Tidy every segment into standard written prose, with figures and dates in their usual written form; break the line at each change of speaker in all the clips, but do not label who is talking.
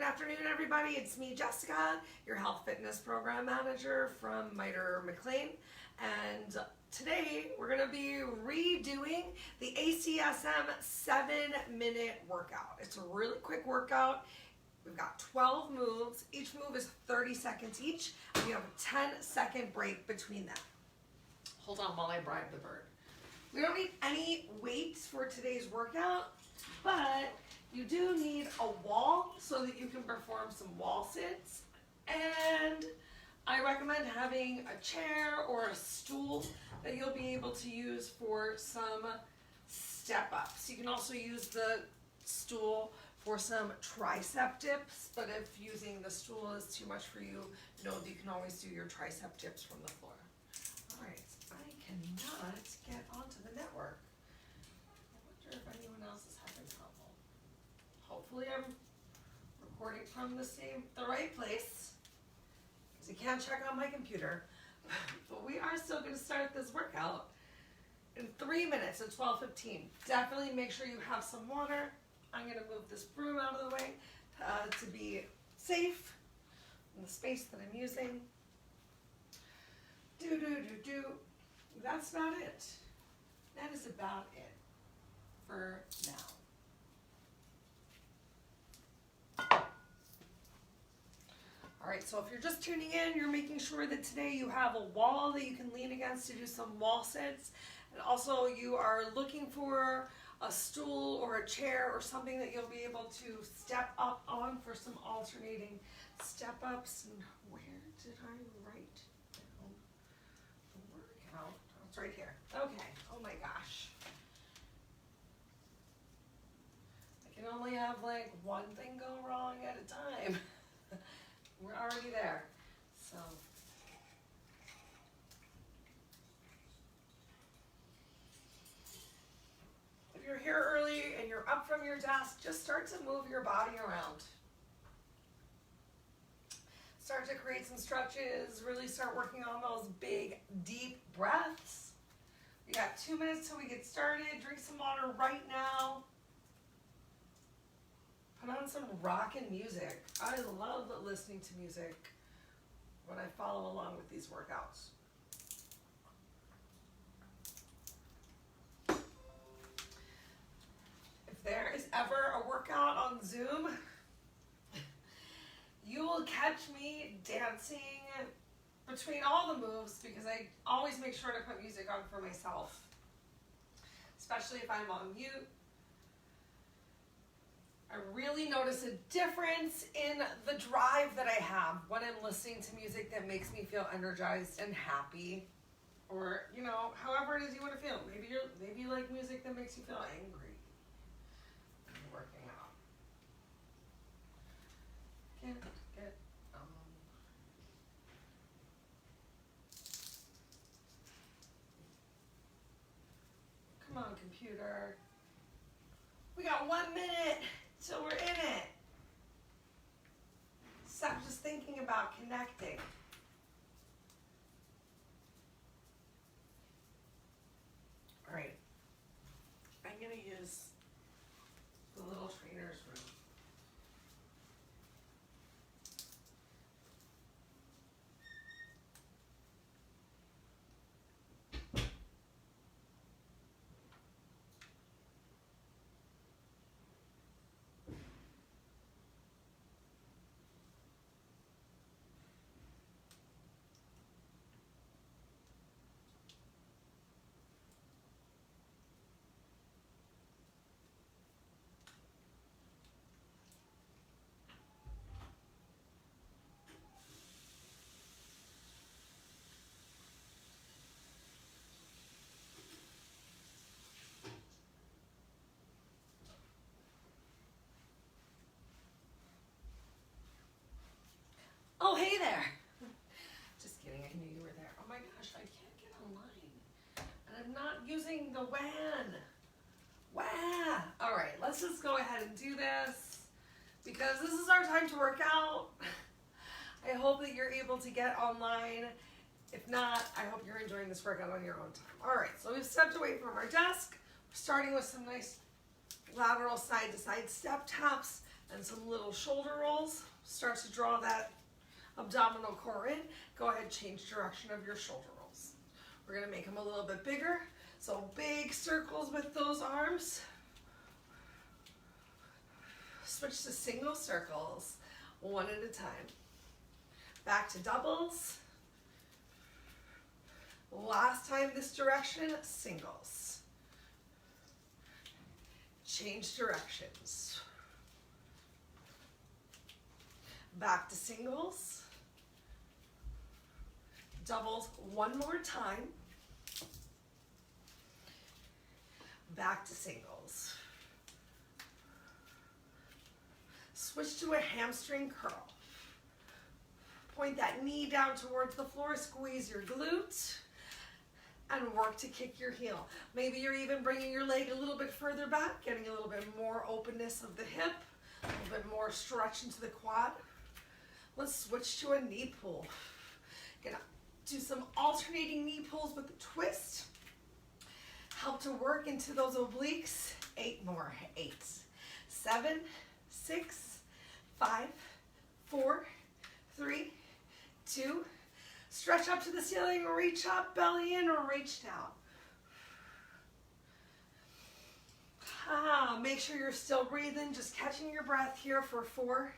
afternoon, everybody. It's me, Jessica, your health fitness program manager from Miter McLean. And today we're going to be redoing the ACSM 7-minute workout. It's a really quick workout. We've got 12 moves. Each move is 30 seconds each. And you have a 10-second break between them. Hold on while I bribe the bird. We don't need any weights for today's workout, but you do need a wall so that you can perform some wall sits. And I recommend having a chair or a stool that you'll be able to use for some step ups. You can also use the stool for some tricep dips, but if using the stool is too much for you, know that you can always do your tricep dips from the floor. All right, I cannot get onto the network. I wonder if anyone else is having trouble. Hopefully I'm recording from the right place, because you can't check on my computer. But we are still going to start this workout in 3 minutes at 12:15. Definitely make sure you have some water. I'm going to move this broom out of the way to be safe in the space that I'm using. That's about it. That is about it for now. All right, so if you're just tuning in, you're making sure that today you have a wall that you can lean against to do some wall sits. And also you are looking for a stool or a chair or something that you'll be able to step up on for some alternating step ups. And where did I write down the workout? Oh, it's right here. Okay. Oh my gosh. I can only have like one thing go wrong at a time. We're already there. So if you're here early and you're up from your desk, just start to move your body around. Start to create some stretches, really start working on those big, deep breaths. We got 2 minutes till we get started. Drink some water right now. Put on some rockin' music. I love listening to music when I follow along with these workouts. If there is ever a workout on Zoom, you will catch me dancing between all the moves because I always make sure to put music on for myself, especially if I'm on mute. I really notice a difference in the drive that I have when I'm listening to music that makes me feel energized and happy, or however it is you want to feel. Maybe you like music that makes you feel angry. Working out. Come on, computer. We got 1 minute till we're in it. Stop just thinking about connecting. All right. I'm going to use the little trainer's room. Oh, hey there. Just kidding, I knew you were there. Oh my gosh, I can't get online. And I'm not using the WAN. Wow. All right, let's just go ahead and do this because this is our time to work out. I hope that you're able to get online. If not, I hope you're enjoying this workout on your own time. All right, so we've stepped away from our desk. We're starting with some nice lateral side-to-side step taps. and some little shoulder rolls. Start to draw that abdominal core in. Go ahead, change direction of your shoulder rolls. We're gonna make them a little bit bigger. So big circles with those arms. Switch to single circles, one at a time. Back to doubles. Last time this direction, singles. Change directions. Back to singles. Doubles one more time. Back to singles. Switch to a hamstring curl. Point that knee down towards the floor, squeeze your glute, and work to kick your heel. Maybe you're even bringing your leg a little bit further back, getting a little bit more openness of the hip, a little bit more stretch into the quad. Let's switch to a knee pull. Gonna do some alternating knee pulls with a twist. Help to work into those obliques. 8 more. 8, 7, 6, 5, 4, 3, 2. Stretch up to the ceiling, reach up, belly in, or reach down. Make sure you're still breathing, just catching your breath here for 4,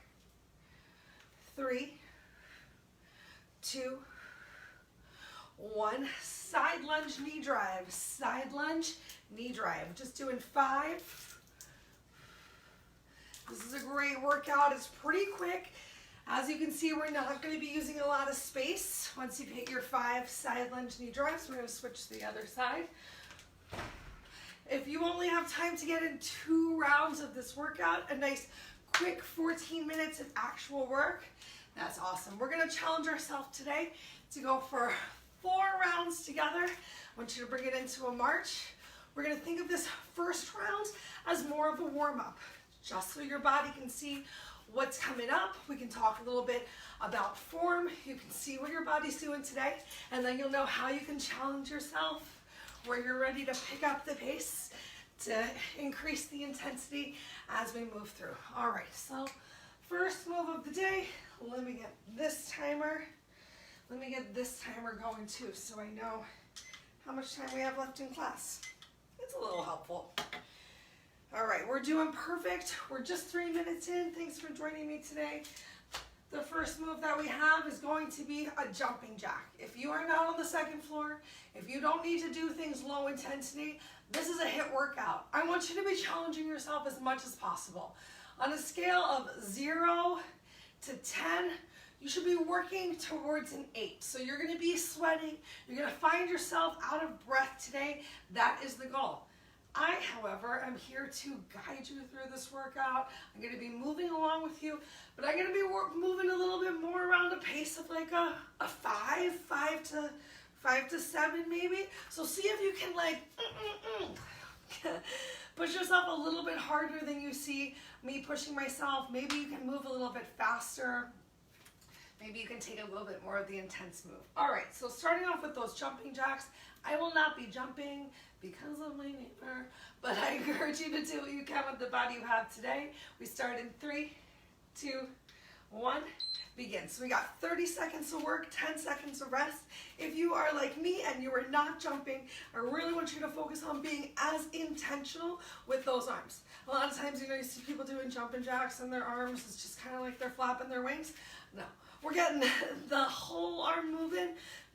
3, 2, 1. Side lunge, knee drive. Side lunge, knee drive. Just doing 5. This is a great workout. It's pretty quick. As you can see, we're not going to be using a lot of space. Once you've hit your 5 side lunge knee drives, we're going to switch to the other side. If you only have time to get in 2 rounds of this workout, a nice quick 14 minutes of actual work, that's awesome. We're going to challenge ourselves today to go for 4 rounds together. I want you to bring it into a march. We're going to think of this first round as more of a warm-up, just so your body can see what's coming up. We can talk a little bit about form. You can see what your body's doing today, and then you'll know how you can challenge yourself, where you're ready to pick up the pace to increase the intensity as we move through. All right, so first move of the day, let me get this timer. Let me get this timer going too, so I know how much time we have left in class. It's a little helpful. All right, we're doing perfect. We're just 3 minutes in. Thanks for joining me today. The first move that we have is going to be a jumping jack. If you are not on the second floor, if you don't need to do things low intensity, this is a HIIT workout. I want you to be challenging yourself as much as possible. On a scale of 0 to 10, you should be working towards an 8. So you're gonna be sweating. You're gonna find yourself out of breath today. That is the goal. I, however, am here to guide you through this workout. I'm going to be moving along with you, but I'm going to be moving a little bit more around a pace of like a 5 to 7 maybe. So see if you can like push yourself a little bit harder than you see me pushing myself. Maybe you can move a little bit faster. Maybe you can take a little bit more of the intense move. All right, so starting off with those jumping jacks, I will not be jumping because of my neighbor, but I encourage you to do what you can with the body you have today. We start in 3, 2, 1, begin. So we got 30 seconds of work, 10 seconds of rest. If you are like me and you are not jumping, I really want you to focus on being as intentional with those arms. A lot of times, you see people doing jumping jacks and their arms, it's just kind of like they're flapping their wings. No, we're getting the whole arm moving.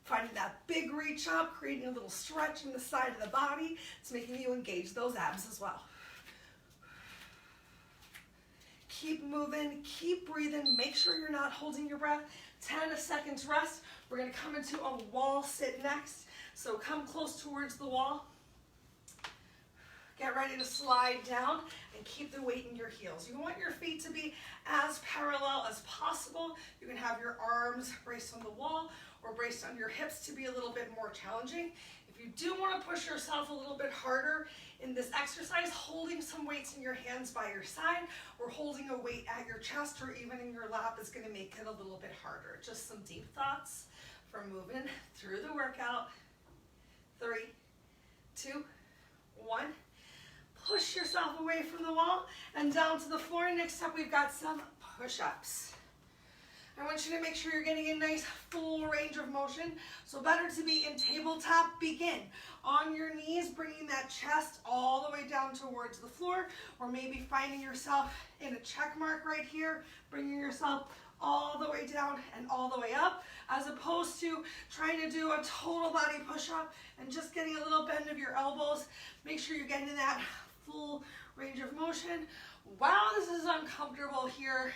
Finding that big reach up, creating a little stretch in the side of the body. It's making you engage those abs as well. Keep moving, keep breathing. Make sure you're not holding your breath. 10 seconds rest. We're gonna come into a wall sit next. So come close towards the wall. Get ready to slide down and keep the weight in your heels. You want your feet to be as parallel as possible. You can have your arms braced on the wall or braced on your hips to be a little bit more challenging. If you do want to push yourself a little bit harder in this exercise, holding some weights in your hands by your side or holding a weight at your chest or even in your lap is going to make it a little bit harder. Just some deep thoughts for moving through the workout. 3, 2, 1. push yourself away from the wall and down to the floor. Next up, we've got some push-ups. I want you to make sure you're getting a nice full range of motion. So better to be in tabletop. Begin on your knees, bringing that chest all the way down towards the floor, or maybe finding yourself in a check mark right here, bringing yourself all the way down and all the way up, as opposed to trying to do a total body push-up and just getting a little bend of your elbows. Make sure you're getting that full range of motion. Wow, this is uncomfortable here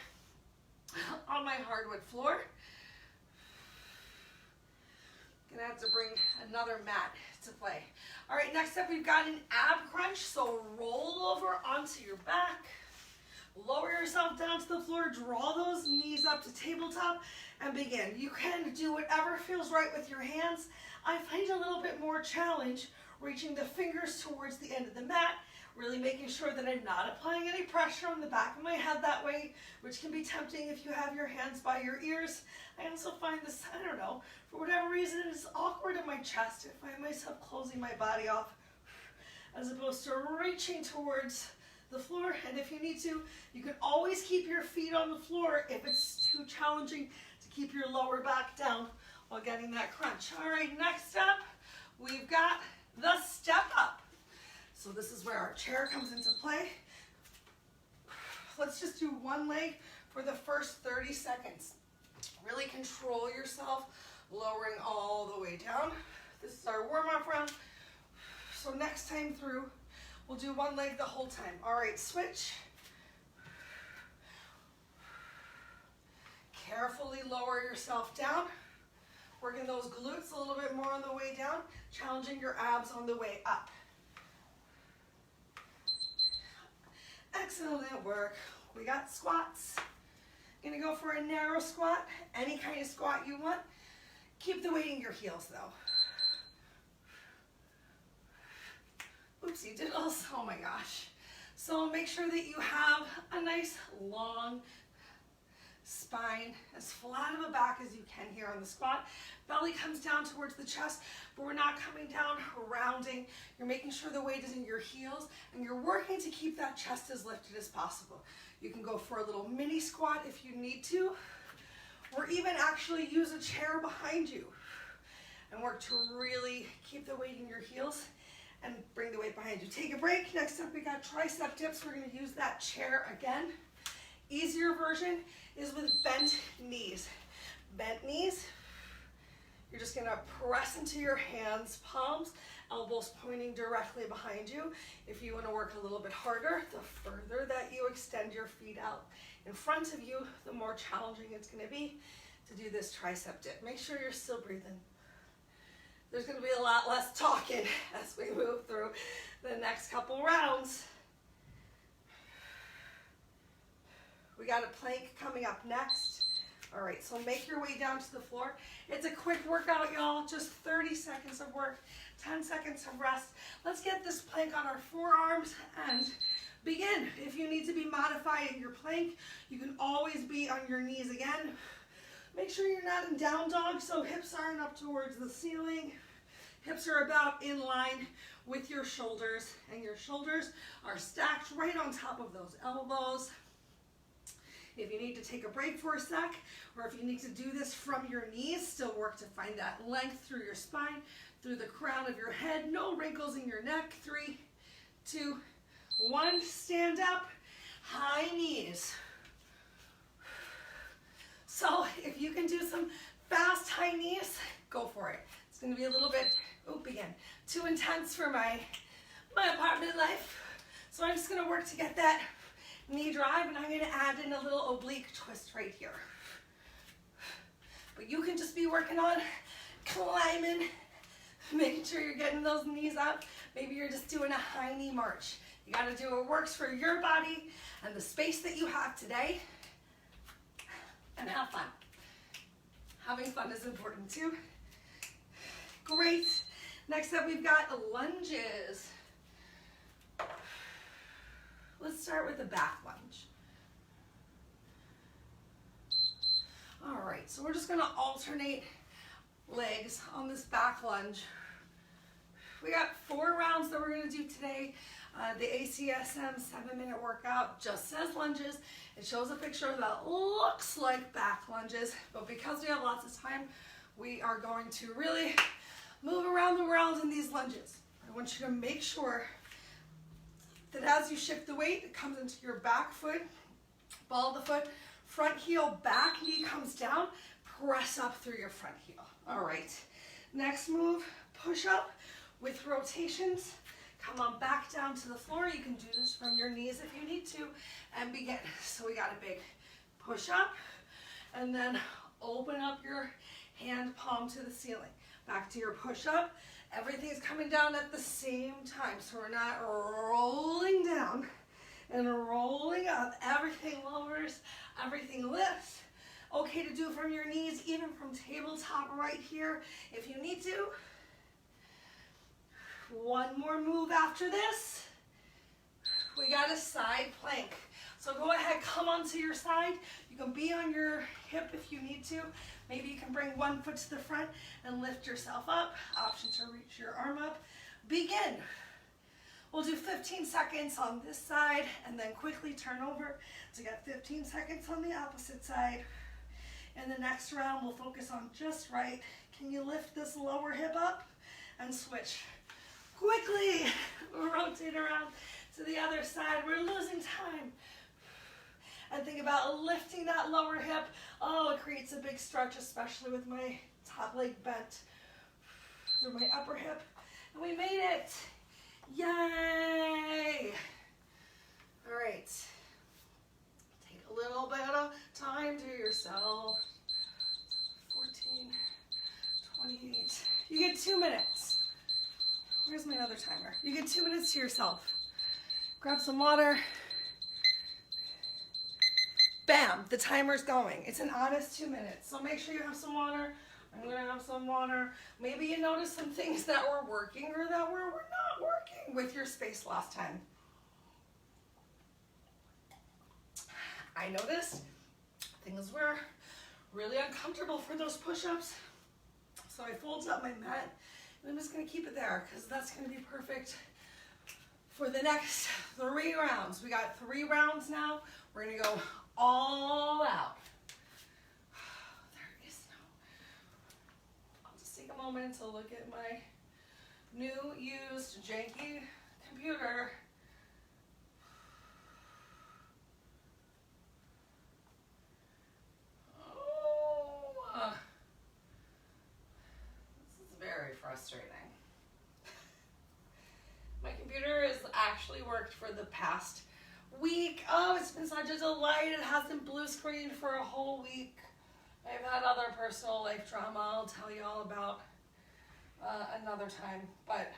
on my hardwood floor. Gonna have to bring another mat to play. All right, next up we've got an ab crunch. So roll over onto your back, lower yourself down to the floor, draw those knees up to tabletop, and begin. You can do whatever feels right with your hands. I find a little bit more challenge reaching the fingers towards the end of the mat, really making sure that I'm not applying any pressure on the back of my head that way, which can be tempting if you have your hands by your ears. I also find this, I don't know, for whatever reason, it's awkward in my chest. I find myself closing my body off as opposed to reaching towards the floor. And if you need to, you can always keep your feet on the floor if it's too challenging to keep your lower back down while getting that crunch. All right, next up, we've got the step up. So this is where our chair comes into play. Let's just do one leg for the first 30 seconds. Really control yourself, lowering all the way down. This is our warm-up round. So next time through, we'll do one leg the whole time. All right, switch. Carefully lower yourself down. Working those glutes a little bit more on the way down, challenging your abs on the way up. Excellent work. We got squats. Gonna go for a narrow squat, any kind of squat you want. Keep the weight in your heels though. Oopsie diddles, oh my gosh. So make sure that you have a nice long spine, as flat of a back as you can here on the squat. Belly comes down towards the chest, but we're not coming down, rounding. You're making sure the weight is in your heels, and you're working to keep that chest as lifted as possible. You can go for a little mini squat if you need to, or even actually use a chair behind you and work to really keep the weight in your heels and bring the weight behind you. Take a break. Next up, we got tricep dips. We're going to use that chair again. Easier version is with bent knees. Bent knees, you're just gonna press into your hands, palms, elbows pointing directly behind you. If you wanna work a little bit harder, the further that you extend your feet out in front of you, the more challenging it's gonna be to do this tricep dip. Make sure you're still breathing. There's gonna be a lot less talking as we move through the next couple rounds. We got a plank coming up next. All right, so make your way down to the floor. It's a quick workout, y'all. Just 30 seconds of work, 10 seconds of rest. Let's get this plank on our forearms and begin. If you need to be modified in your plank, you can always be on your knees again. Make sure you're not in down dog, so hips aren't up towards the ceiling. Hips are about in line with your shoulders, and your shoulders are stacked right on top of those elbows. If you need to take a break for a sec, or if you need to do this from your knees, still work to find that length through your spine, through the crown of your head, no wrinkles in your neck. 3, 2, 1, stand up, high knees. So if you can do some fast high knees, go for it. It's gonna be a little bit, again, too intense for my apartment life. So I'm just gonna work to get that knee drive, and I'm going to add in a little oblique twist right here. But you can just be working on climbing, making sure you're getting those knees up. Maybe you're just doing a high knee march. You got to do what works for your body and the space that you have today, and have fun. Having fun is important too. Great. Next up, we've got lunges. Let's start with the back lunge. All right, so we're just gonna alternate legs on this back lunge. We got 4 rounds that we're going to do today. The ACSM 7-minute workout just says lunges. It shows a picture that looks like back lunges, but because we have lots of time, we are going to really move around the world in these lunges. I want you to make sure that as you shift the weight, it comes into your back foot, ball of the foot, front heel, back knee comes down, press up through your front heel. All right, next move, push up with rotations. Come on back down to the floor. You can do this from your knees if you need to, and begin. So we got a big push up, and then open up your hand palm to the ceiling. Back to your push up. Everything's coming down at the same time, so we're not rolling down and rolling up. Everything lowers, everything lifts. Okay to do from your knees, even from tabletop right here if you need to. One more move after this. We got a side plank. So go ahead, come onto your side. You can be on your hip if you need to. Maybe you can bring one foot to the front and lift yourself up. Option to reach your arm up. Begin. We'll do 15 seconds on this side and then quickly turn over to get 15 seconds on the opposite side. In the next round, we'll focus on just right. Can you lift this lower hip up and switch? Quickly rotate around to the other side. We're losing time. And think about lifting that lower hip. Oh, it creates a big stretch, especially with my top leg bent through my upper hip. And we made it. Yay. All right. Take a little bit of time to yourself. 14, 28. You get 2 minutes. Where's my other timer? You get 2 minutes to yourself. Grab some water. Bam, the timer's going. It's an honest 2 minutes. So make sure you have some water. I'm gonna have some water. Maybe you noticed some things that were working or that were not working with your space last time. I noticed things were really uncomfortable for those push-ups. So I folded up my mat. I'm just going to keep it there because that's going to be perfect for the next 3 rounds. We got 3 rounds now. We're going to go all out. There is no... I'll just take a moment to look at my new, used, janky computer. Frustrating. My computer has actually worked for the past week. Oh, it's been such a delight. It hasn't blue screened for a whole week. I've had other personal life drama I'll tell you all about another time, but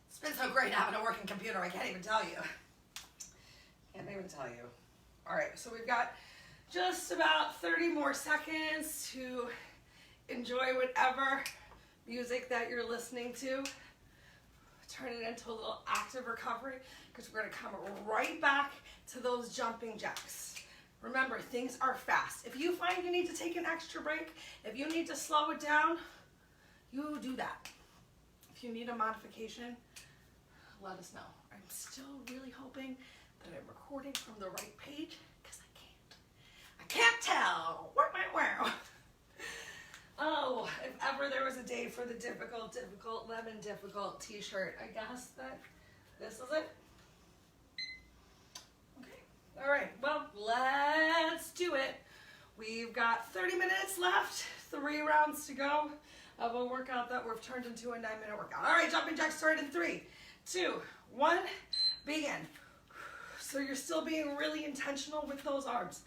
it's been so great having a working computer. I can't even tell you. Can't even tell you. All right, so we've got just about 30 more seconds to enjoy whatever music that you're listening to. Turn it into a little active recovery because we're going to come right back to those jumping jacks. Remember, things are fast. If you find you need to take an extra break, if you need to slow it down, you do that. If you need a modification, let us know. I'm still really hoping that I'm recording from the right page because I can't tell. Wow. Oh, if ever there was a day for the difficult lemon difficult t-shirt, I guess that this is it. Okay, all right, well, let's do it. We've got 30 minutes left, 3 rounds to go of a workout that we've turned into a 9-minute workout. All right, jumping jacks start in 3, 2, 1, begin. So you're still being really intentional with those arms.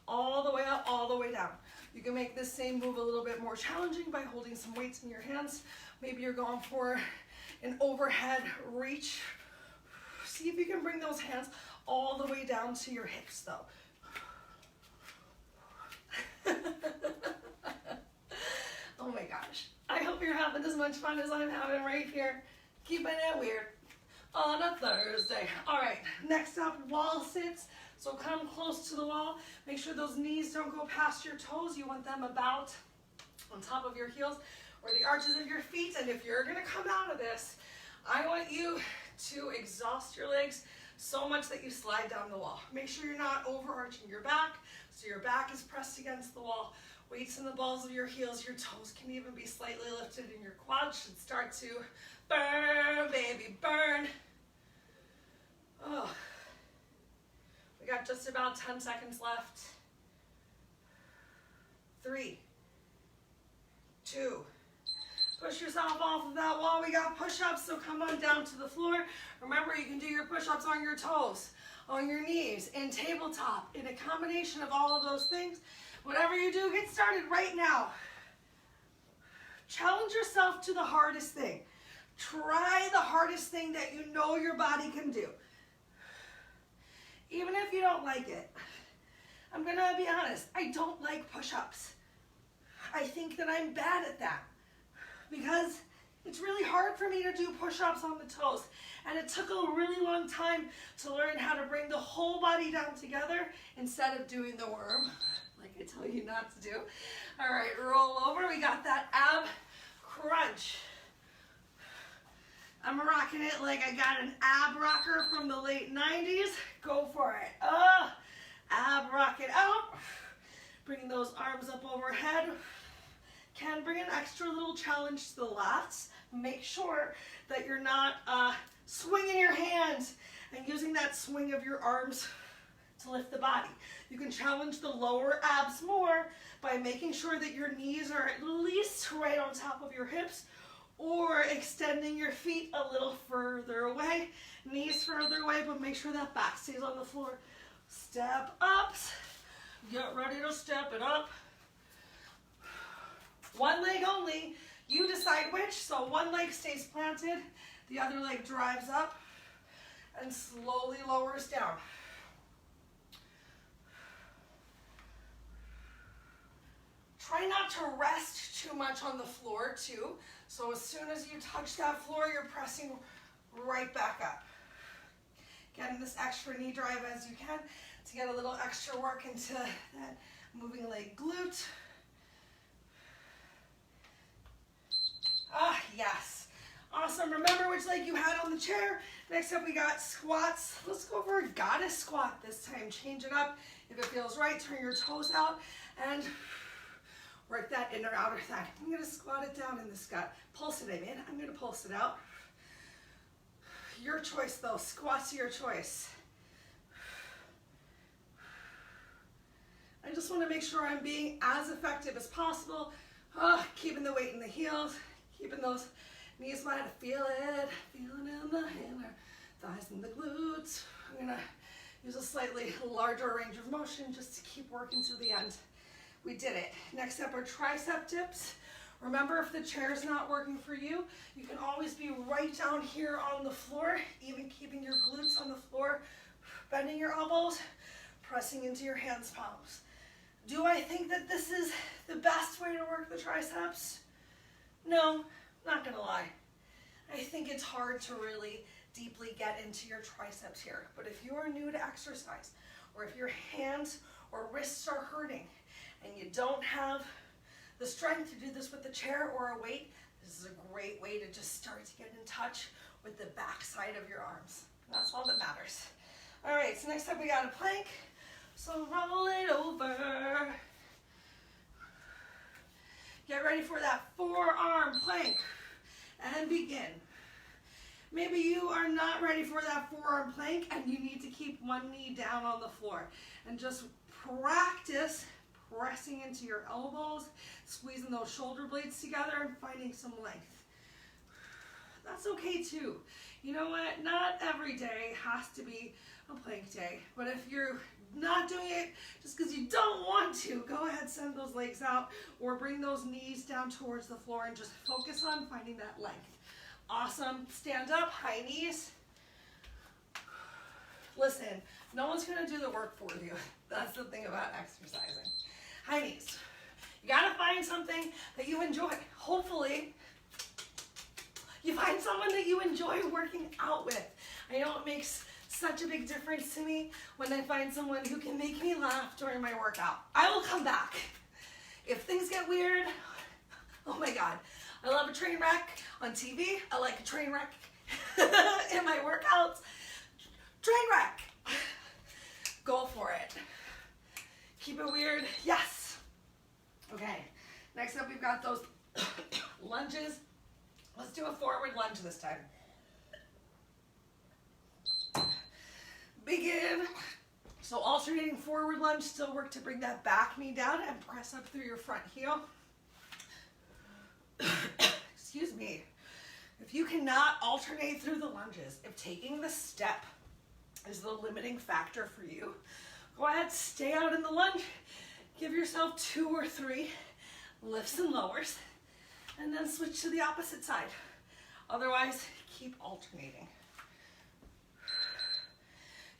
All the way up, all the way down. You can make this same move a little bit more challenging by holding some weights in your hands. Maybe you're going for an overhead reach. See if you can bring those hands all the way down to your hips though. Oh my gosh. I hope you're having as much fun as I'm having right here. Keeping it weird on a Thursday. All right, next up, wall sits. So come close to the wall. Make sure those knees don't go past your toes. You want them about on top of your heels. or the arches of your feet. And if you're gonna come out of this, I want you to exhaust your legs so much that you slide down the wall. Make sure you're not overarching your back, so your back is pressed against the wall. Weights in the balls of your heels, your toes can even be slightly lifted, and your quads should start to burn, baby, burn. Oh, we got just about 10 seconds left. 3, 2, push yourself off of that wall. We got push-ups, so come on down to the floor. Remember, you can do your push-ups on your toes, on your knees, in tabletop, in a combination of all of those things. Whatever you do, get started right now. Challenge yourself to the hardest thing. Try the hardest thing that you know your body can do. Even if you don't like it. I'm gonna be honest, I don't like push-ups. I think that I'm bad at that because it's really hard for me to do push-ups on the toes. And it took a really long time to learn how to bring the whole body down together instead of doing the worm, like I tell you not to do. All right, roll over. We got that ab crunch. I'm rocking it like I got an ab rocker from the late 90s. Go for it. Ab rock it out. Bringing those arms up overhead. Can bring an extra little challenge to the lats. Make sure that you're not swinging your hands and using that swing of your arms to lift the body. You can challenge the lower abs more by making sure that your knees are at least right on top of your hips, or extending your feet a little further away, knees further away, but make sure that back stays on the floor. Step ups, get ready to step it up. One leg only, you decide which, so one leg stays planted, the other leg drives up and slowly lowers down. Try not to rest too much on the floor too, so as soon as you touch that floor, you're pressing right back up. Getting this extra knee drive as you can to get a little extra work into that moving leg glute. Ah, yes. Awesome. Remember which leg you had on the chair. Next up, we got squats. Let's go for a goddess squat this time. Change it up. If it feels right, turn your toes out and work that inner outer thigh. I'm going to squat it down in the squat. Pulse it, I mean. I'm going to pulse it out. Your choice, though. Squats are your choice. I just want to make sure I'm being as effective as possible. Keeping the weight in the heels. Keeping those knees wide. Feel it. Feeling in the inner thighs and the glutes. I'm going to use a slightly larger range of motion just to keep working to the end. We did it. Next up are tricep dips. Remember, if the chair is not working for you, you can always be right down here on the floor, even keeping your glutes on the floor, bending your elbows, pressing into your hands palms. Do I think that this is the best way to work the triceps? No, not gonna lie. I think it's hard to really deeply get into your triceps here. But if you are new to exercise, or if your hands or wrists are hurting, and you don't have the strength to do this with a chair or a weight, this is a great way to just start to get in touch with the back side of your arms. That's all that matters. All right, so next up we got a plank. So roll it over. Get ready for that forearm plank and begin. Maybe you are not ready for that forearm plank and you need to keep one knee down on the floor and just practice pressing into your elbows, squeezing those shoulder blades together and finding some length. That's okay too. You know what? Not every day has to be a plank day, but if you're not doing it just because you don't want to, go ahead, send those legs out or bring those knees down towards the floor and just focus on finding that length. Awesome. Stand up, high knees. Listen, no one's going to do the work for you. That's the thing about exercising. High knees. You got to find something that you enjoy. Hopefully, you find someone that you enjoy working out with. I know it makes such a big difference to me when I find someone who can make me laugh during my workout. I will come back. If things get weird, oh my God, I love a train wreck on TV. I like a train wreck in my workouts. Train wreck. Go for it. Keep it weird. Yes. Okay. Next up, we've got those lunges. Let's do a forward lunge this time. Begin. So alternating forward lunge, still work to bring that back knee down and press up through your front heel. Excuse me. If you cannot alternate through the lunges, if taking the step is the limiting factor for you, go ahead, stay out in the lunge. Give yourself 2 or 3 lifts and lowers, and then switch to the opposite side. Otherwise, keep alternating.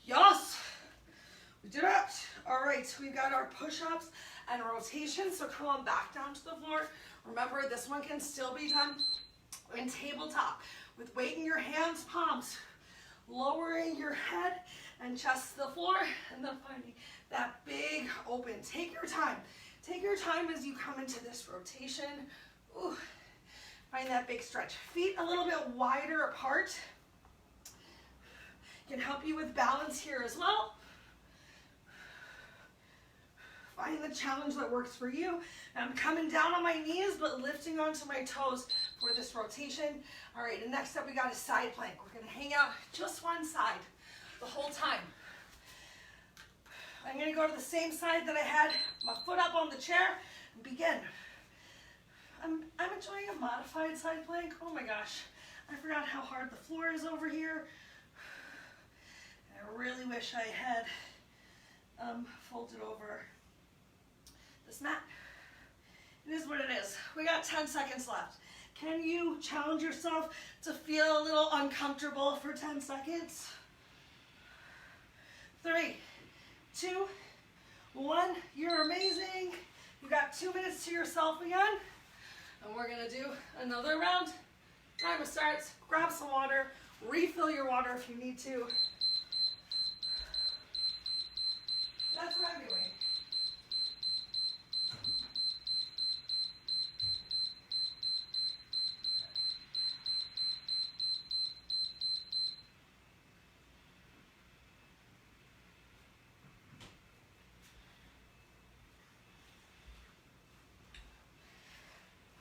Yes, we did it. All right, we've got our push-ups and rotation, so come on back down to the floor. Remember, this one can still be done in tabletop with weight in your hands, palms, lowering your head and chest to the floor, and then finding that big open. Take your time. Take your time as you come into this rotation. Ooh, find that big stretch. Feet a little bit wider apart. Can help you with balance here as well. Find the challenge that works for you. I'm coming down on my knees, but lifting onto my toes for this rotation. All right, and next up we got a side plank. We're gonna hang out just one side the whole time. I'm gonna go to the same side that I had my foot up on the chair and begin. I'm enjoying a modified side plank. Oh my gosh, I forgot how hard the floor is over here. I really wish I had folded over this mat. It is what it is. We got 10 seconds left. Can you challenge yourself to feel a little uncomfortable for 10 seconds? 3, 2, 1. You're amazing. You got 2 minutes to yourself again. And we're gonna do another round. Timer starts. Grab some water. Refill your water if you need to. That's what I'm doing.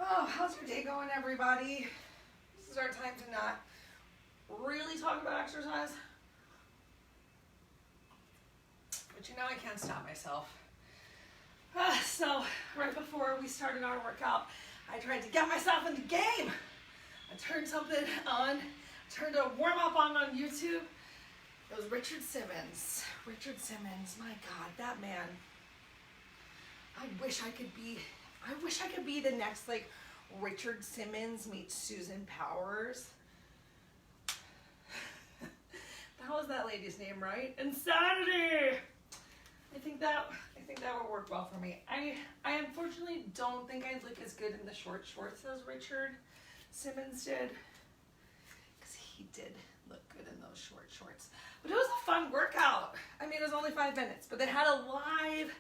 Oh, how's your day going, everybody? This is our time to not really talk about exercise. But you know I can't stop myself. So right before we started our workout, I tried to get myself in the game. I turned something on, turned a warm up on YouTube. It was Richard Simmons. Richard Simmons, my God, that man. I wish I could be the next like Richard Simmons meets Susan Powers. That was that lady's name, right? Insanity. I think that would work well for me. I unfortunately don't think I'd look as good in the short shorts as Richard Simmons did, because he did look good in those short shorts. But it was a fun workout. I mean, it was only 5 minutes, but they had a live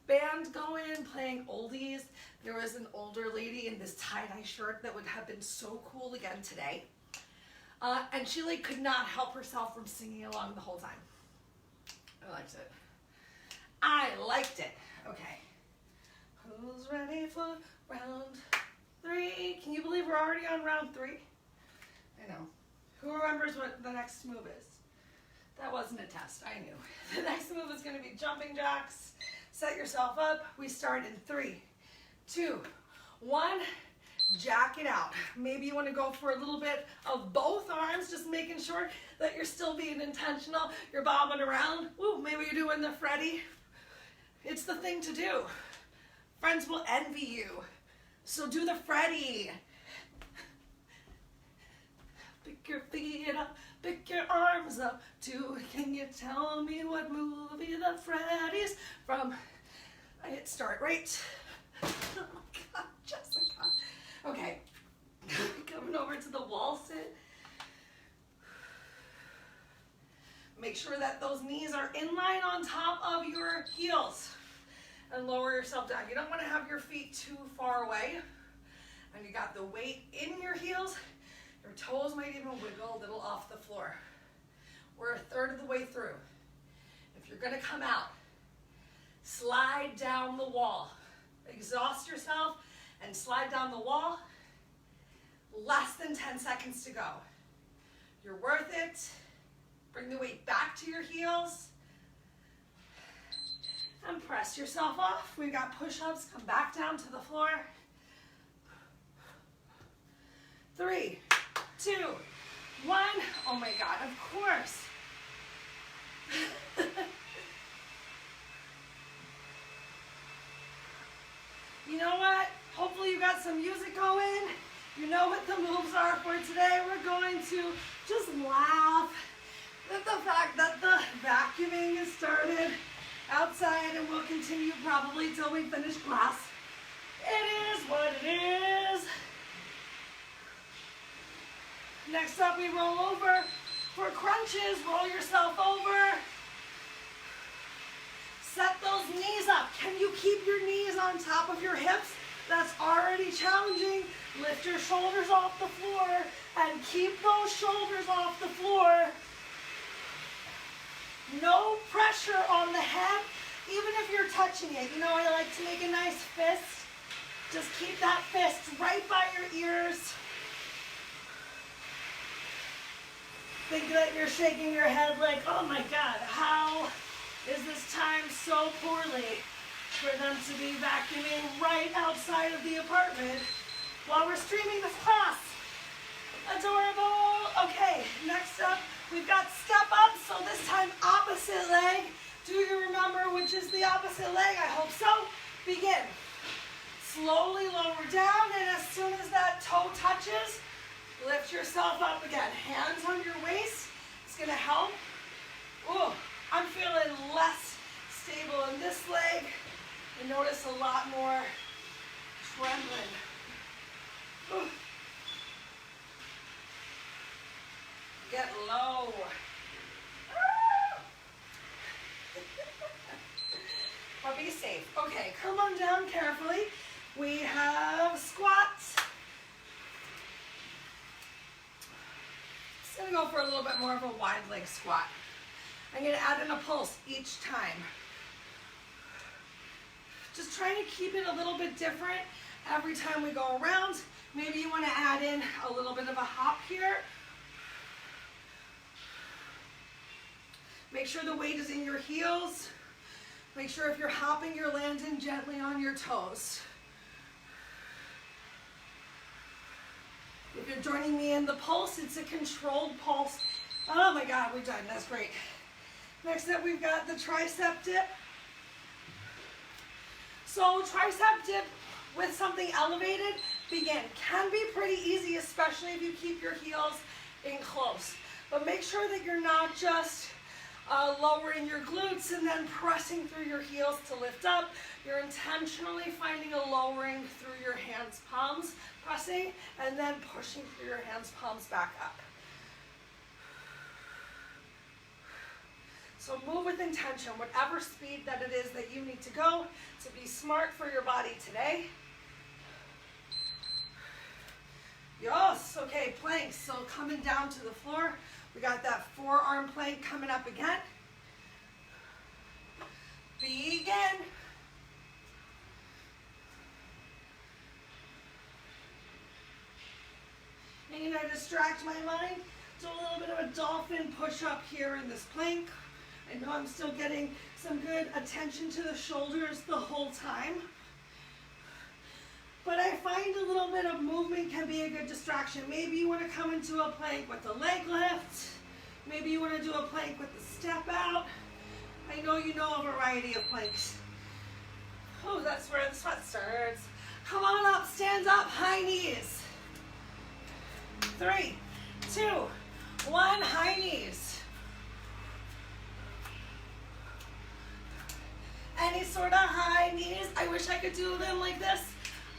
band going, playing oldies. There was an older lady in this tie-dye shirt that would have been so cool again today. And she like could not help herself from singing along the whole time. I liked it. I liked it. Okay. Who's ready for round 3? Can you believe we're already on round 3? I know. Who remembers what the next move is? That wasn't a test, I knew. The next move is gonna be jumping jacks. Set yourself up. We start in 3, 2, 1. Jack it out. Maybe you want to go for a little bit of both arms, just making sure that you're still being intentional. You're bobbing around. Ooh, maybe you're doing the Freddy. It's the thing to do. Friends will envy you. So do the Freddy. Pick your feet up, pick your arms up too. Can you tell me what movie the Freddy's from? I hit start, right? Oh my God, Jessica. Okay, coming over to the wall sit. Make sure that those knees are in line on top of your heels and lower yourself down. You don't want to have your feet too far away. and you got the weight in your heels. Your toes might even wiggle a little off the floor. We're a third of the way through. If you're gonna come out, slide down the wall. Exhaust yourself and slide down the wall. Less than 10 seconds to go. You're worth it. Bring the weight back to your heels. And press yourself off. We've got push-ups. Come back down to the floor. 3, 2, 1. Oh my God, of course. You know what? Hopefully you got some music going. You know what the moves are for today. We're going to just laugh at the fact that the vacuuming has started outside and will continue probably till we finish class. It is what it is. Next up, we roll over for crunches. Roll yourself over. Set those knees up. Can you keep your knees on top of your hips? That's already challenging. Lift your shoulders off the floor and keep those shoulders off the floor. No pressure on the head, even if you're touching it. You know, I like to make a nice fist. Just keep that fist right by your ears. Think that you're shaking your head like, oh my God, how is this timed so poorly for them to be vacuuming right outside of the apartment while we're streaming this class? Adorable. Okay, next up, we've got step up. So this time, opposite leg. Do you remember which is the opposite leg? I hope so. Begin. Slowly lower down, and as soon as that toe touches, lift yourself up again. Hands on your waist. It's going to help. Ooh, I'm feeling less stable in this leg. I notice a lot more trembling. Ooh. Get low. But be safe. Okay, come on down carefully. We have squats. I'm gonna go for a little bit more of a wide leg squat. I'm gonna add in a pulse each time. Just trying to keep it a little bit different every time we go around. Maybe you wanna add in a little bit of a hop here. Make sure the weight is in your heels. Make sure if you're hopping, you're landing gently on your toes. If you're joining me in the pulse, it's a controlled pulse. Oh my God, we're done. That's great. Next up, we've got the tricep dip. So tricep dip with something elevated, begin. Can be pretty easy, especially if you keep your heels in close. But make sure that you're not just lowering your glutes and then pressing through your heels to lift up. You're intentionally finding a lowering through your hands, palms, pressing, and then pushing through your hands, palms back up. So move with intention, whatever speed that it is that you need to go to be smart for your body today. Yes, okay, planks. So coming down to the floor, we got that forearm plank coming up again. Begin. And I distract my mind. Do a little bit of a dolphin push-up here in this plank. I know I'm still getting some good attention to the shoulders the whole time. But I find a little bit of movement can be a good distraction. Maybe you want to come into a plank with a leg lift. Maybe you want to do a plank with a step out. I know you know a variety of planks. Oh, that's where the sweat starts. Come on up, stand up, high knees. 3, 2, 1, high knees. Any sort of high knees. I wish I could do them like this.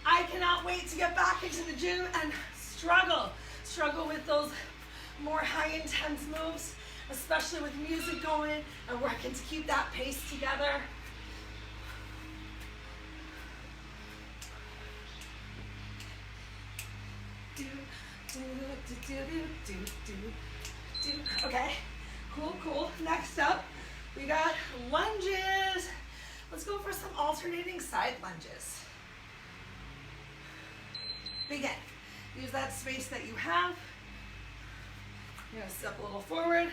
I cannot wait to get back into the gym and struggle with those more high intense moves, especially with music going and working to keep that pace together. Okay, cool. Next up, we got lunges. Let's go for some alternating side lunges. Begin. Use that space that you have. You're gonna step a little forward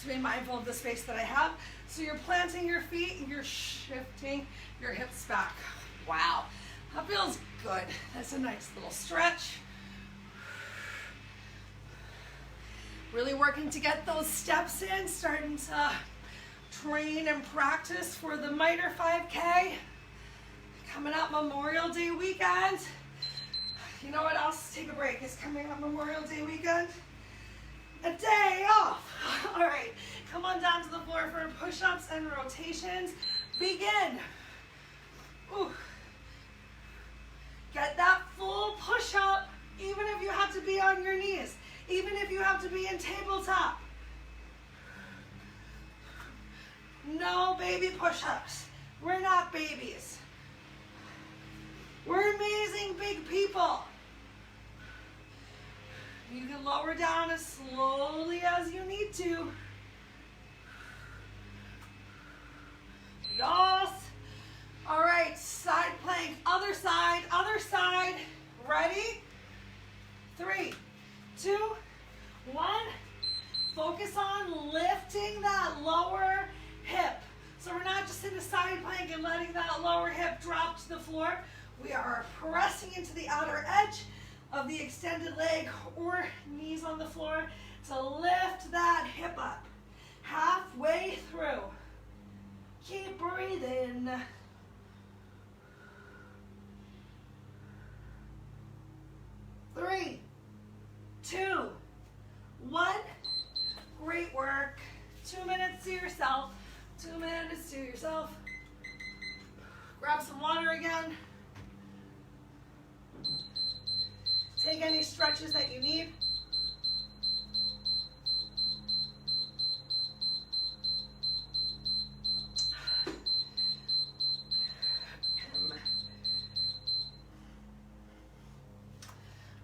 to be mindful of the space that I have. So you're planting your feet and you're shifting your hips back. Wow, that feels good. That's a nice little stretch. Really working to get those steps in, starting to train and practice for the MITRE 5K. Coming up Memorial Day weekend. You know what else? Take a break. It's coming up Memorial Day weekend. A day off. All right, come on down to the floor for push-ups and rotations. Begin. Ooh. Get that full push-up, even if you have to be on your knees, even if you have to be in tabletop. No baby push-ups. We're not babies. We're amazing big people. You can lower down as slowly as you need to. Yes. All right, side plank, other side. Ready? 3, 2, 1. Focus on lifting that lower hip. So we're not just in a side plank and letting that lower hip drop to the floor. We are pressing into the outer edge of the extended leg or knees on the floor to lift that hip up. Halfway through. Keep breathing. Three, 2, 1. Great work. 2 minutes to yourself. 2 minutes to yourself. Grab some water again. Take any stretches that you need.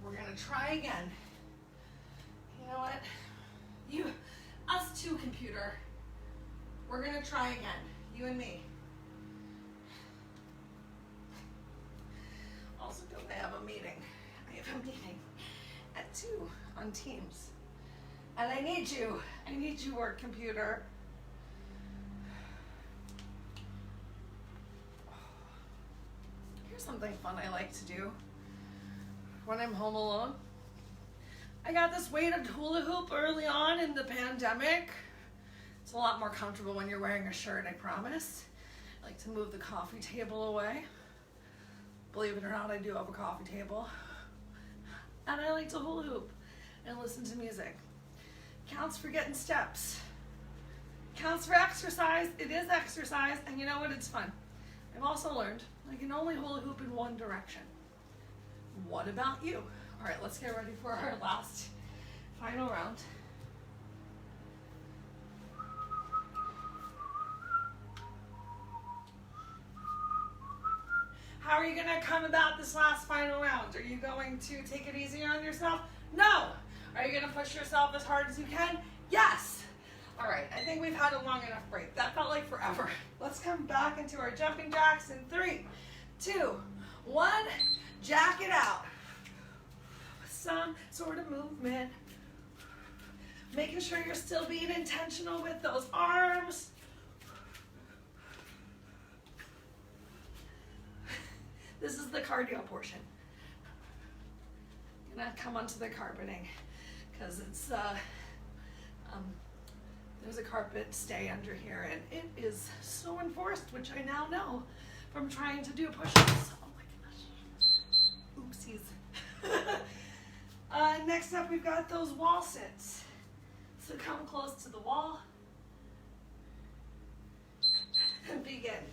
We're gonna try again. You know what? Us too, computer. We're gonna try again, you and me. Also, don't I have a meeting? I have a meeting at 2 on Teams. And I need you work, computer. Here's something fun I like to do when I'm home alone. I got this weighted hula hoop early on in the pandemic. It's a lot more comfortable when you're wearing a shirt, I promise. I like to move the coffee table away. Believe it or not, I do have a coffee table. And I like to hula hoop and listen to music. Counts for getting steps. Counts for exercise. It is exercise, and you know what? It's fun. I've also learned I can only hula hoop in one direction. What about you? All right, let's get ready for our last final round. How are you gonna come about this last final round? Are you going to take it easier on yourself? No. Are you gonna push yourself as hard as you can? Yes. All right, I think we've had a long enough break. That felt like forever. Let's come back into our jumping jacks in 3, 2, 1. Jack it out. Some sort of movement. Making sure you're still being intentional with those arms. This is the cardio portion. I'm gonna come onto the carpeting because it's there's a carpet stay under here, and it is so enforced, which I now know from trying to do push-ups. Oh my gosh. Oopsies. Next up, we've got those wall sits. So come close to the wall and begin.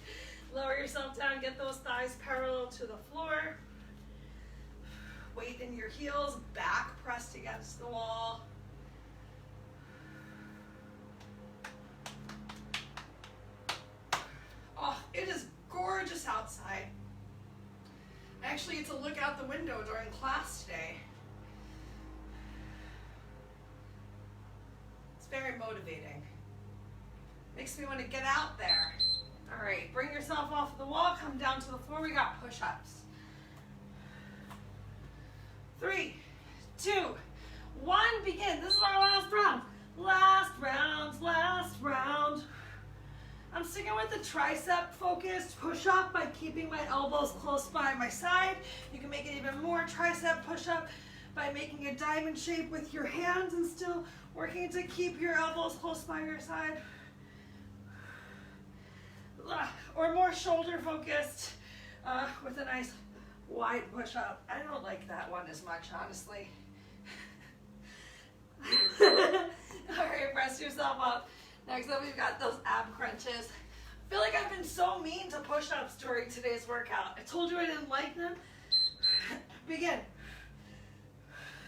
Lower yourself down, get those thighs parallel to the floor. Weight in your heels, back pressed against the wall. Oh, it is gorgeous outside. I actually get to look out the window during class today. motivating. Makes me want to get out there. All right, bring yourself off the wall, come down to the floor. We got push-ups. 3, 2, 1, begin. This is our last round. Last round. I'm sticking with the tricep focused push-up by keeping my elbows close by my side. You can make it even more tricep push-up by making a diamond shape with your hands and still working to keep your elbows close by your side. Or more shoulder focused with a nice wide push-up. I don't like that one as much, honestly. All right, press yourself up. Next up, we've got those ab crunches. I feel like I've been so mean to push-ups during today's workout. I told you I didn't like them. Begin.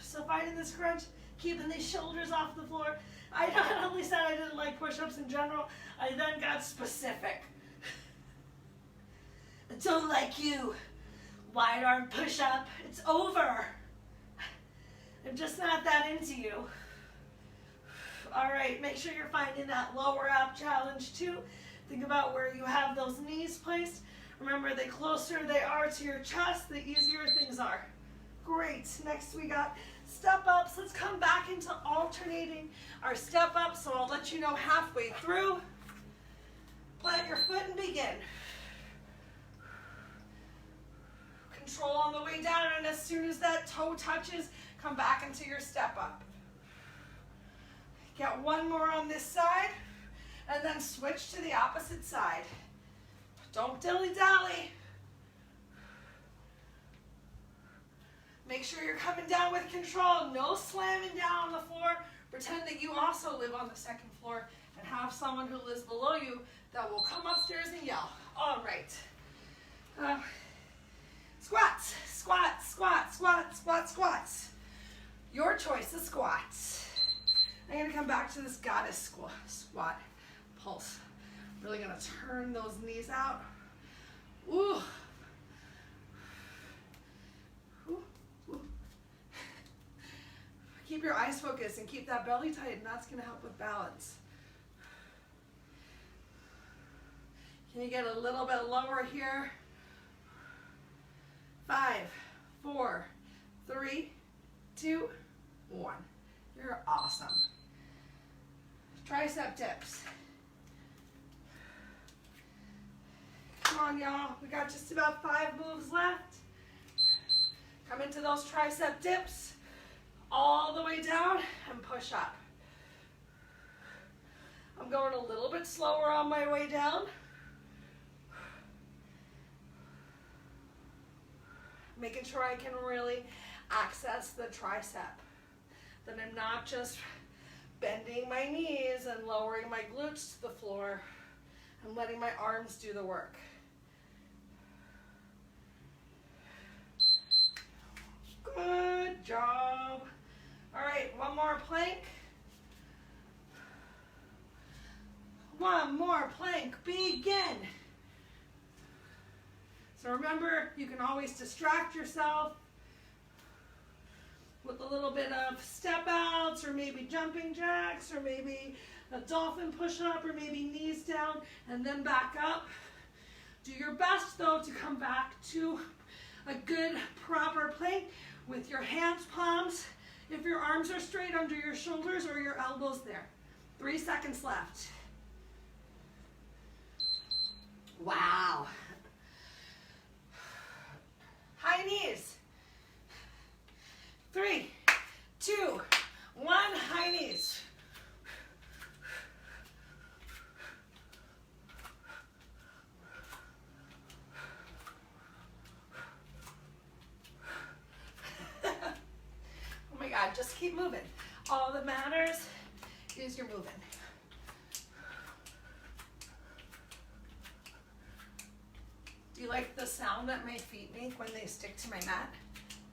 So finding this crunch, keeping these shoulders off the floor. I not only said I didn't like push-ups in general, I then got specific. I don't like you. Wide arm push-up. It's over. I'm just not that into you. All right, make sure you're finding that lower ab challenge too. Think about where you have those knees placed. Remember, the closer they are to your chest, the easier things are. Great. Next we got step ups. Let's come back into alternating our step ups. So I'll let you know halfway through. Plant your foot and begin. Control on the way down, and as soon as that toe touches, come back into your step up. Get one more on this side, and then switch to the opposite side. Don't dilly-dally. Make sure you're coming down with control. No slamming down on the floor. Pretend that you also live on the second floor and have someone who lives below you that will come upstairs and yell. All right. Squats, squats, squats, squats, squats, squats. Your choice of squats. I'm going to come back to this goddess squat pulse. Really going to turn those knees out. Ooh. Ooh. Ooh. Keep your eyes focused and keep that belly tight, and that's going to help with balance. Can you get a little bit lower here? 5, 4, 3, 2, 1. You're awesome. Tricep dips. Come on, y'all. We got just about 5 moves left. Come into those tricep dips all the way down and push up. I'm going a little bit slower on my way down. Making sure I can really access the tricep. That I'm not just bending my knees and lowering my glutes to the floor and letting my arms do the work. Good job. All right, one more plank. One more plank, begin. So remember, you can always distract yourself with a little bit of step outs, or maybe jumping jacks, or maybe a dolphin push-up, or maybe knees down and then back up. Do your best though to come back to a good proper plank with your hands palms, if your arms are straight under your shoulders or your elbows there. 3 seconds left. Wow. High knees. 3, 2, 1, high knees. Oh my God, just keep moving. All that matters is you're moving. Do you like the sound that my feet make when they stick to my mat?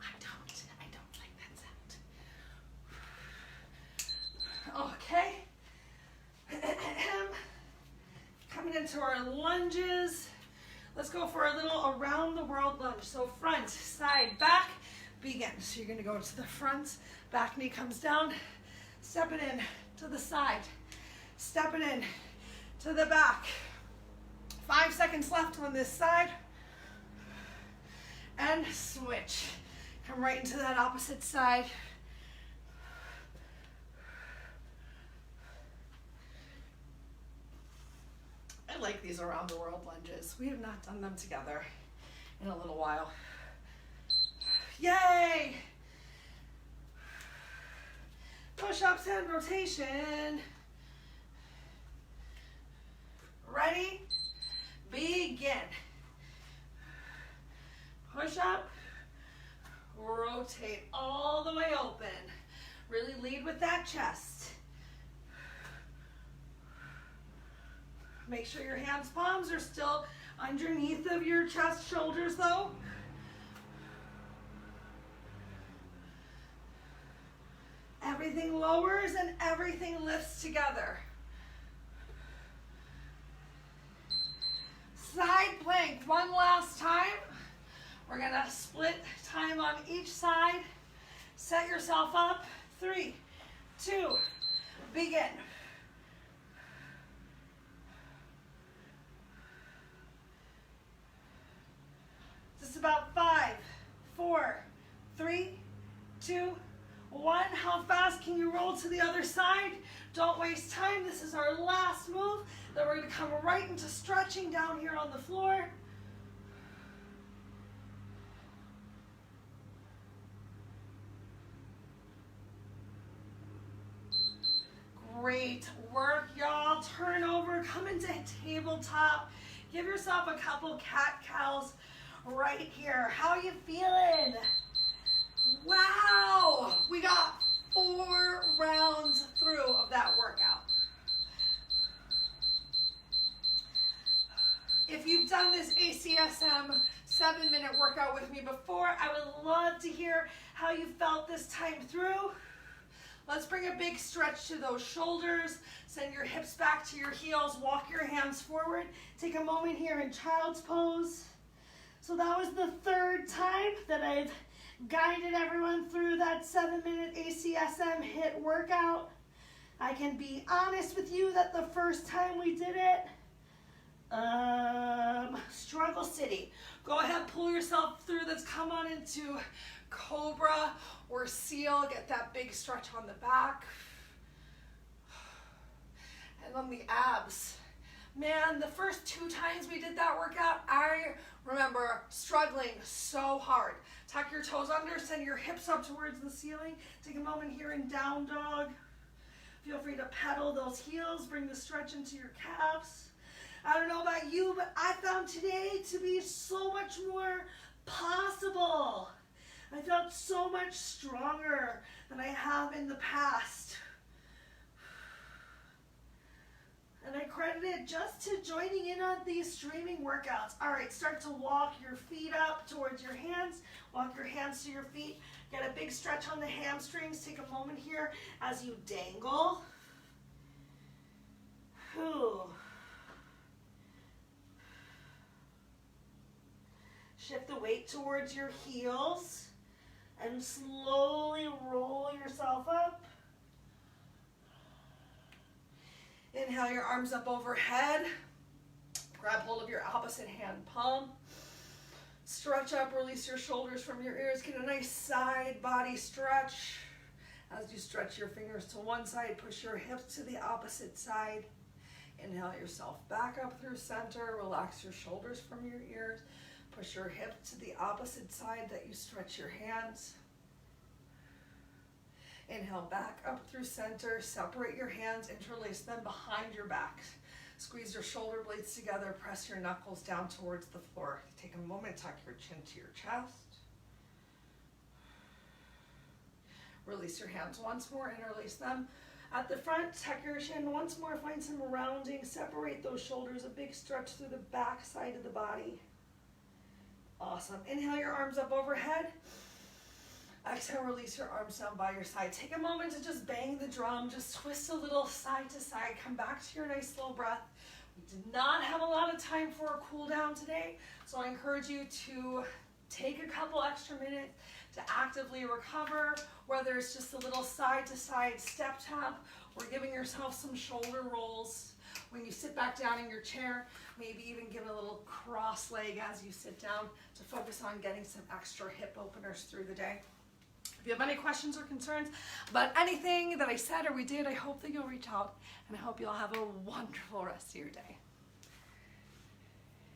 I don't like that sound. Okay. Coming into our lunges. Let's go for a little around the world lunge. So front, side, back, begin. So you're gonna go to the front, back knee comes down, stepping in to the side. Stepping in to the back. 5 seconds left on this side. And switch. Come right into that opposite side. I like these around the world lunges. We have not done them together in a little while. Yay! Push-ups and rotation. Ready? Begin. Push up, rotate all the way open. Really lead with that chest. Make sure your hands, palms are still underneath of your chest, shoulders though. Everything lowers and everything lifts together. Side plank, one last time. We're gonna split time on each side. Set yourself up. 3, 2, begin. Just about 5, 4, 3, 2, 1. How fast can you roll to the other side? Don't waste time. This is our last move. Then we're going to come right into stretching down here on the floor. Great work, y'all. Turn over, come into tabletop. Give yourself a couple cat-cows right here. How you feeling? Wow, we got 4 rounds through of that workout. If you've done this ACSM 7-minute workout with me before, I would love to hear how you felt this time through. Let's bring a big stretch to those shoulders. Send your hips back to your heels. Walk your hands forward. Take a moment here in child's pose. So that was the 3rd time that I've guided everyone through that 7-minute ACSM HIIT workout. I can be honest with you that the first time we did it, struggle city. Go ahead, pull yourself through. Let's come on into Cobra or Seal. Get that big stretch on the back. And then the abs. Man, the first 2 times we did that workout, I remember struggling so hard. Tuck your toes under, send your hips up towards the ceiling. Take a moment here in down dog. Feel free to pedal those heels, bring the stretch into your calves. I don't know about you, but I found today to be so much more possible. I felt so much stronger than I have in the past. And I credit it just to joining in on these streaming workouts. All right, start to walk your feet up towards your hands. Walk your hands to your feet. Get a big stretch on the hamstrings. Take a moment here as you dangle. Whew. Shift the weight towards your heels and slowly roll yourself up. Inhale your arms up overhead. Grab hold of your opposite hand palm. Stretch up, release your shoulders from your ears. Get a nice side body stretch. As you stretch your fingers to one side, push your hips to the opposite side. Inhale yourself back up through center. Relax your shoulders from your ears. Push your hip to the opposite side that you stretch your hands. Inhale back up through center. Separate your hands, interlace them behind your back. Squeeze your shoulder blades together. Press your knuckles down towards the floor. Take a moment, tuck your chin to your chest. Release your hands once more, interlace them. At the front, tuck your chin once more. Find some rounding. Separate those shoulders. A big stretch through the back side of the body. Awesome. Inhale your arms up overhead. Exhale, release your arms down by your side. Take a moment to just bang the drum. Just twist a little side to side. Come back to your nice slow breath. We did not have a lot of time for a cool down today, so I encourage you to take a couple extra minutes to actively recover, whether it's just a little side-to-side step tap or giving yourself some shoulder rolls. When you sit back down in your chair, maybe even give it a little cross leg as you sit down to focus on getting some extra hip openers through the day. If you have any questions or concerns about anything that I said or we did, I hope that you'll reach out, and I hope you'll have a wonderful rest of your day.